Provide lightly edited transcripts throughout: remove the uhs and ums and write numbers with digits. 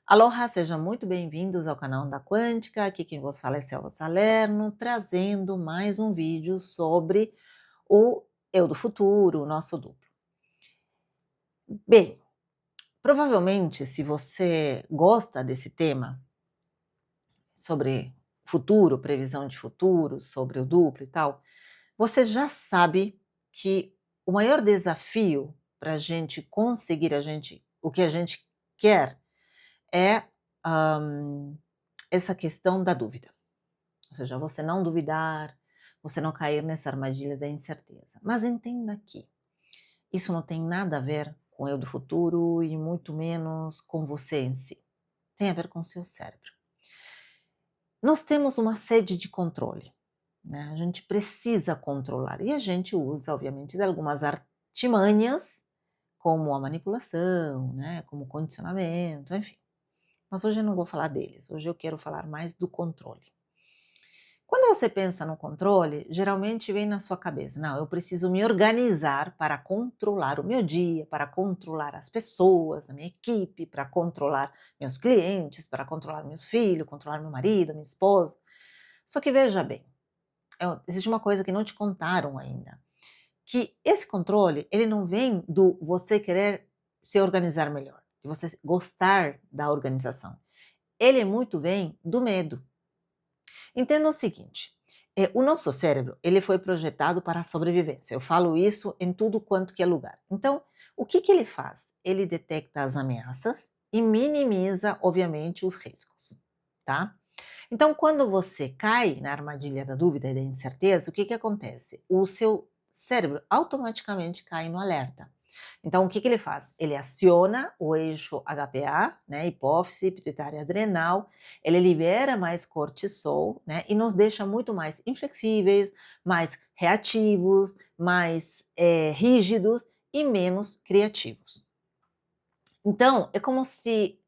Aloha, sejam muito bem-vindos ao canal Onda Quântica. Aqui quem vos fala é Selva Salerno, trazendo mais um vídeo sobre o eu do futuro, o nosso duplo. Bem, provavelmente se você gosta desse tema, sobre futuro, previsão de futuro, sobre o duplo e tal, você já sabe que o maior desafio para a gente conseguir o que a gente quer é essa questão da dúvida. Ou seja, você não duvidar, você não cair nessa armadilha da incerteza. Mas entenda que isso não tem nada a ver com eu do futuro e muito menos com você em si. Tem a ver com o seu cérebro. Nós temos uma sede de controle, né? A gente precisa controlar e a gente usa, obviamente, de algumas artimanhas, como a manipulação, né? Como condicionamento, enfim. Mas hoje eu não vou falar deles, hoje eu quero falar mais do controle. Quando você pensa no controle, geralmente vem na sua cabeça, não, eu preciso me organizar para controlar o meu dia, para controlar as pessoas, a minha equipe, para controlar meus clientes, para controlar meus filhos, controlar meu marido, minha esposa. Só que veja bem, existe uma coisa que não te contaram ainda, que esse controle, ele não vem do você querer se organizar melhor, de você gostar da organização. Ele muito vem do medo. Entenda o seguinte, o nosso cérebro, ele foi projetado para a sobrevivência. Eu falo isso em tudo quanto que é lugar. Então, o que ele faz? Ele detecta as ameaças e minimiza, obviamente, os riscos, tá? Então, quando você cai na armadilha da dúvida e da incerteza, o que acontece? O seu cérebro automaticamente cai no alerta. Então, o que ele faz? Ele aciona o eixo HPA, né, hipófise, pituitária adrenal, ele libera mais cortisol, né, e nos deixa muito mais inflexíveis, mais reativos, mais rígidos e menos criativos. Então, é como se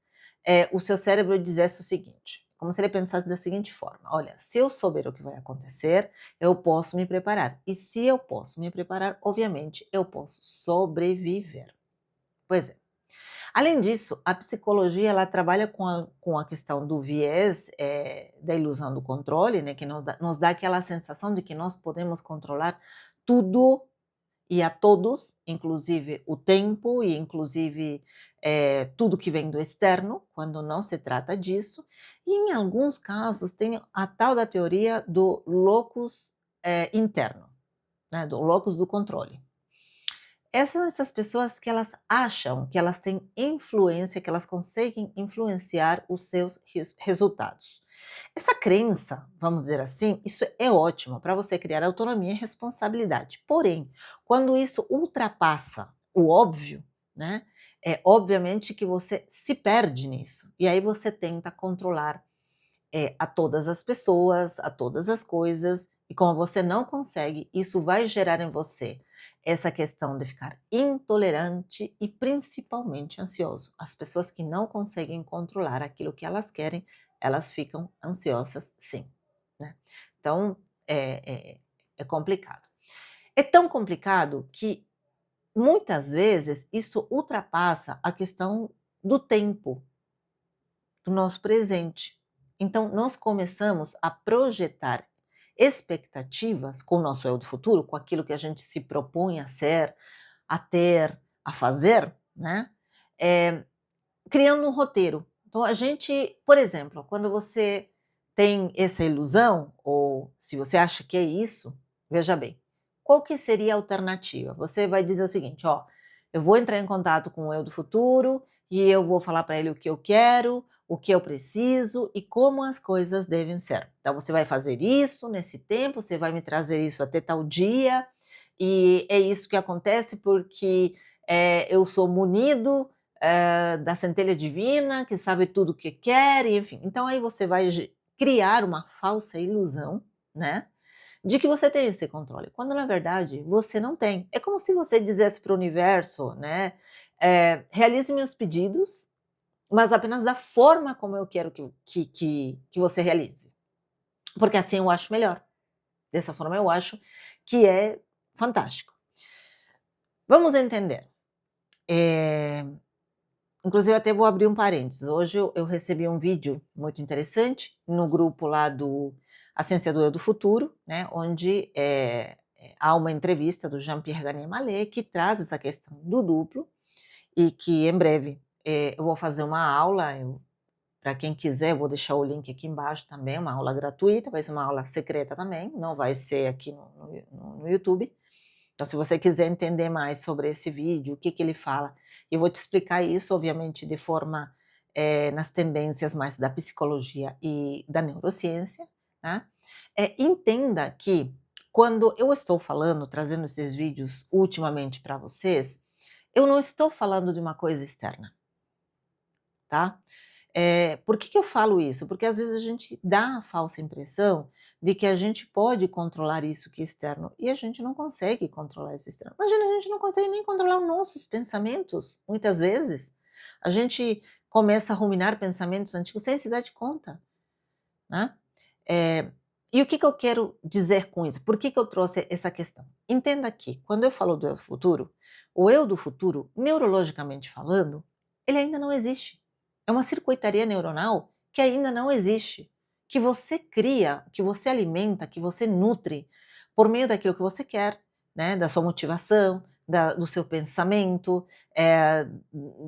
o seu cérebro dissesse o seguinte, como se ele pensasse da seguinte forma, olha, se eu souber o que vai acontecer, eu posso me preparar. E se eu posso me preparar, obviamente, eu posso sobreviver. Pois é. Além disso, a psicologia ela trabalha com a questão do viés da ilusão do controle, né, que nos dá aquela sensação de que nós podemos controlar tudo e a todos, inclusive o tempo e inclusive tudo que vem do externo, quando não se trata disso. E em alguns casos tem a tal da teoria do locus interno, né, do locus do controle. Essas são essas pessoas que elas acham que elas têm influência, que elas conseguem influenciar os seus resultados. Essa crença, vamos dizer assim, isso é ótimo para você criar autonomia e responsabilidade. Porém, quando isso ultrapassa o óbvio, né, é obviamente que você se perde nisso. E aí você tenta controlar a todas as pessoas, a todas as coisas, e como você não consegue, isso vai gerar em você essa questão de ficar intolerante e principalmente ansioso. As pessoas que não conseguem controlar aquilo que elas querem, elas ficam ansiosas sim, né? Então, é complicado. É tão complicado que muitas vezes isso ultrapassa a questão do tempo, do nosso presente. Então, nós começamos a projetar expectativas com o nosso eu do futuro, com aquilo que a gente se propõe a ser, a ter, a fazer, né? Criando um roteiro. Então, a gente, por exemplo, quando você tem essa ilusão, ou se você acha que é isso, veja bem, qual que seria a alternativa? Você vai dizer o seguinte, ó, eu vou entrar em contato com o eu do futuro e eu vou falar para ele o que eu quero, o que eu preciso e como as coisas devem ser. Então, você vai fazer isso nesse tempo, você vai me trazer isso até tal dia, e é isso que acontece porque eu sou munido da centelha divina, que sabe tudo o que quer, enfim. Então aí você vai criar uma falsa ilusão, né, de que você tem esse controle, quando na verdade você não tem. É como se você dissesse para o universo, né, realize meus pedidos, mas apenas da forma como eu quero que você realize, porque assim eu acho melhor. Dessa forma eu acho que é fantástico. Vamos entender. Inclusive até vou abrir um parênteses, hoje eu recebi um vídeo muito interessante no grupo lá do A Ciência do Eu do Futuro, né, onde, há uma entrevista do Jean-Pierre Garnier Mallet que traz essa questão do duplo, e que em breve, eu vou fazer uma aula, para quem quiser, eu vou deixar o link aqui embaixo também, uma aula gratuita, vai ser uma aula secreta também, não vai ser aqui no YouTube. Então, se você quiser entender mais sobre esse vídeo, o que ele fala, eu vou te explicar isso, obviamente, de forma, nas tendências mais da psicologia e da neurociência, tá. Entenda que quando eu estou falando, trazendo esses vídeos ultimamente para vocês, eu não estou falando de uma coisa externa, tá. Por que eu falo isso? Porque às vezes a gente dá a falsa impressão de que a gente pode controlar isso que é externo, e a gente não consegue controlar isso externo. Imagina, a gente não consegue nem controlar os nossos pensamentos, muitas vezes. A gente começa a ruminar pensamentos antigos sem se dar de conta, né. E o que eu quero dizer com isso? Por que eu trouxe essa questão? Entenda que, quando eu falo do eu futuro, o eu do futuro, neurologicamente falando, ele ainda não existe. É uma circuitaria neuronal que ainda não existe, que você cria, que você alimenta, que você nutre por meio daquilo que você quer, né, da sua motivação, do seu pensamento,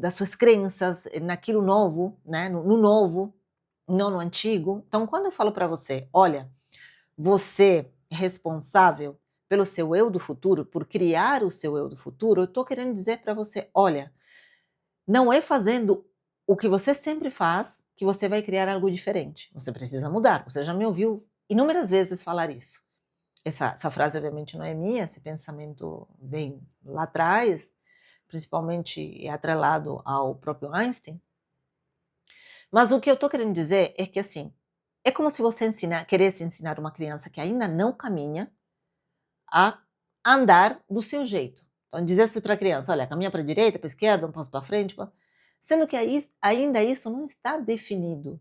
das suas crenças, naquilo novo, né, no novo, não no antigo. Então, quando eu falo para você, olha, você é responsável pelo seu eu do futuro, por criar o seu eu do futuro, eu estou querendo dizer para você, olha, não é fazendo o que você sempre faz que você vai criar algo diferente. Você precisa mudar. Você já me ouviu inúmeras vezes falar isso. Essa frase, obviamente, não é minha, esse pensamento vem lá atrás, principalmente é atrelado ao próprio Einstein. Mas o que eu estou querendo dizer é que, assim, é como se você queresse ensinar uma criança que ainda não caminha a andar do seu jeito. Então, dizesse para a criança: olha, caminha para a direita, para a esquerda, um passo para frente, sendo que ainda isso não está definido.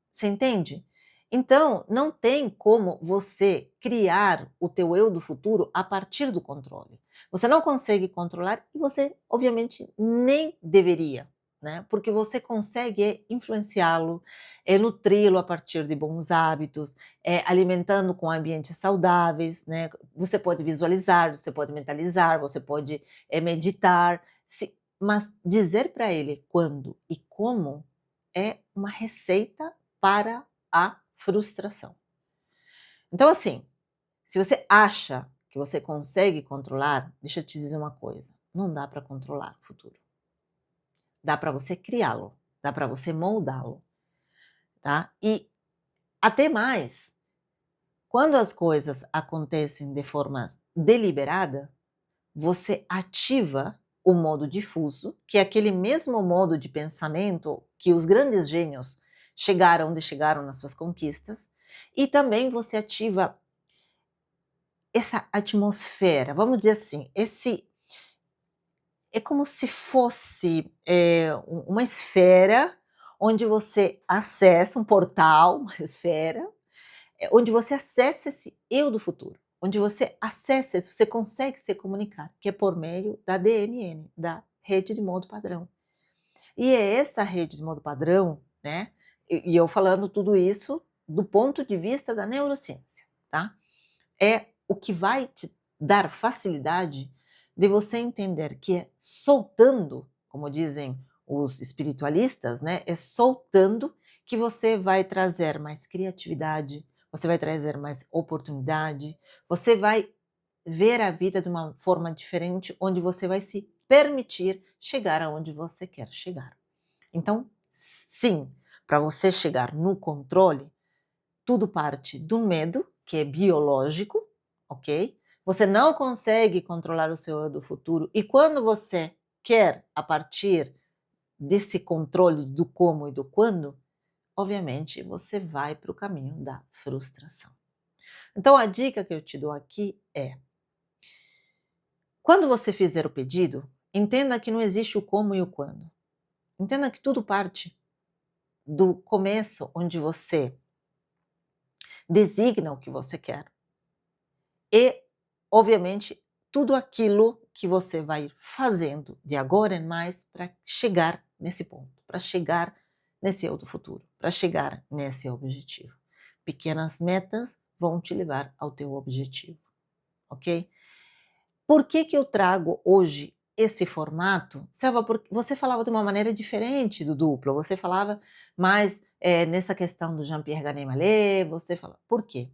Você entende? Então, não tem como você criar o teu eu do futuro a partir do controle. Você não consegue controlar e você, obviamente, nem deveria, né? Porque você consegue influenciá-lo, nutri-lo a partir de bons hábitos, alimentando com ambientes saudáveis, né? Você pode visualizar, você pode mentalizar, você pode meditar, mas dizer para ele quando e como é uma receita para a frustração. Então, assim, se você acha que você consegue controlar, deixa eu te dizer uma coisa: não dá para controlar o futuro. Dá para você criá-lo, dá para você moldá-lo, tá? E até mais, quando as coisas acontecem de forma deliberada, você ativa o modo difuso, que é aquele mesmo modo de pensamento que os grandes gênios chegaram onde chegaram nas suas conquistas, e também você ativa essa atmosfera, vamos dizer assim, é como se fosse, uma esfera onde você acessa um portal, uma esfera, onde você acessa esse eu do futuro, onde você acessa isso, você consegue se comunicar, que é por meio da DMN, da rede de modo padrão. E é essa rede de modo padrão, né, e eu falando tudo isso do ponto de vista da neurociência, tá? É o que vai te dar facilidade de você entender que é soltando, como dizem os espiritualistas, né, é soltando que você vai trazer mais criatividade, você vai trazer mais oportunidade, você vai ver a vida de uma forma diferente, onde você vai se permitir chegar aonde você quer chegar. Então, sim, para você chegar no controle, tudo parte do medo, que é biológico, ok? Você não consegue controlar o seu eu do futuro, e quando você quer, a partir desse controle do como e do quando, obviamente você vai para o caminho da frustração. Então, a dica que eu te dou aqui é: quando você fizer o pedido, entenda que não existe o como e o quando. Entenda que tudo parte do começo, onde você designa o que você quer. E, obviamente, tudo aquilo que você vai fazendo de agora em mais para chegar nesse ponto, para chegar nesse eu do futuro, para chegar nesse objetivo. Pequenas metas vão te levar ao teu objetivo, ok? Por que que eu trago hoje esse formato? Selva, porque você falava de uma maneira diferente do duplo, você falava mais nessa questão do Jean-Pierre Gagné-Mallet, você fala, por quê?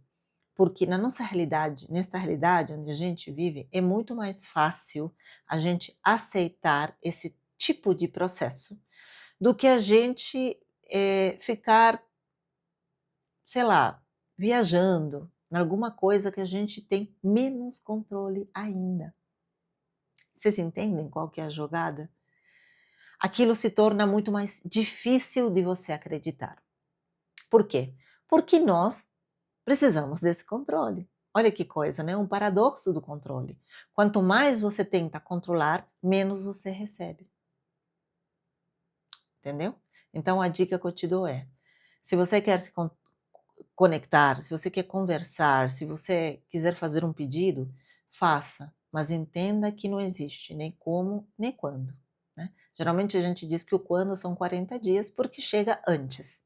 Porque na nossa realidade, nesta realidade onde a gente vive, é muito mais fácil a gente aceitar esse tipo de processo do que a gente ficar, sei lá, viajando em alguma coisa que a gente tem menos controle ainda. Vocês entendem qual que é a jogada? Aquilo se torna muito mais difícil de você acreditar. Por quê? Porque nós precisamos desse controle. Olha que coisa, né? Um paradoxo do controle. Quanto mais você tenta controlar, menos você recebe. Entendeu? Então a dica que eu te dou é: se você quer se conectar, se você quer conversar, se você quiser fazer um pedido, faça, mas entenda que não existe nem como, nem quando, né? Geralmente a gente diz que o quando são 40 dias porque chega antes,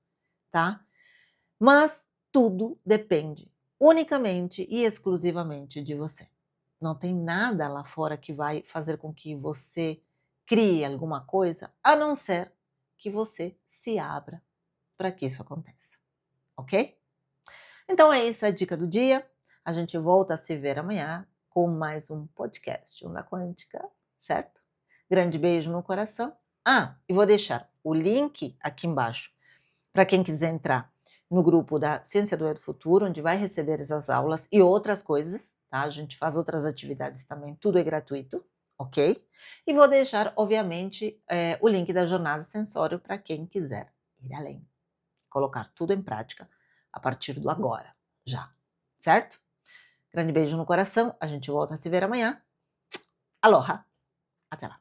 tá? Mas tudo depende unicamente e exclusivamente de você. Não tem nada lá fora que vai fazer com que você crie alguma coisa, a não ser que você se abra para que isso aconteça, ok? Então é isso a dica do dia. A gente volta a se ver amanhã com mais um podcast Onda Quântica, certo? Grande beijo no coração. Ah, e vou deixar o link aqui embaixo para quem quiser entrar no grupo da Ciência do Eu do Futuro, onde vai receber essas aulas e outras coisas, tá? A gente faz outras atividades também, tudo é gratuito, ok? E vou deixar, obviamente, o link da jornada sensório para quem quiser ir além, colocar tudo em prática a partir do agora, já, certo? Grande beijo no coração, a gente volta a se ver amanhã. Aloha! Até lá!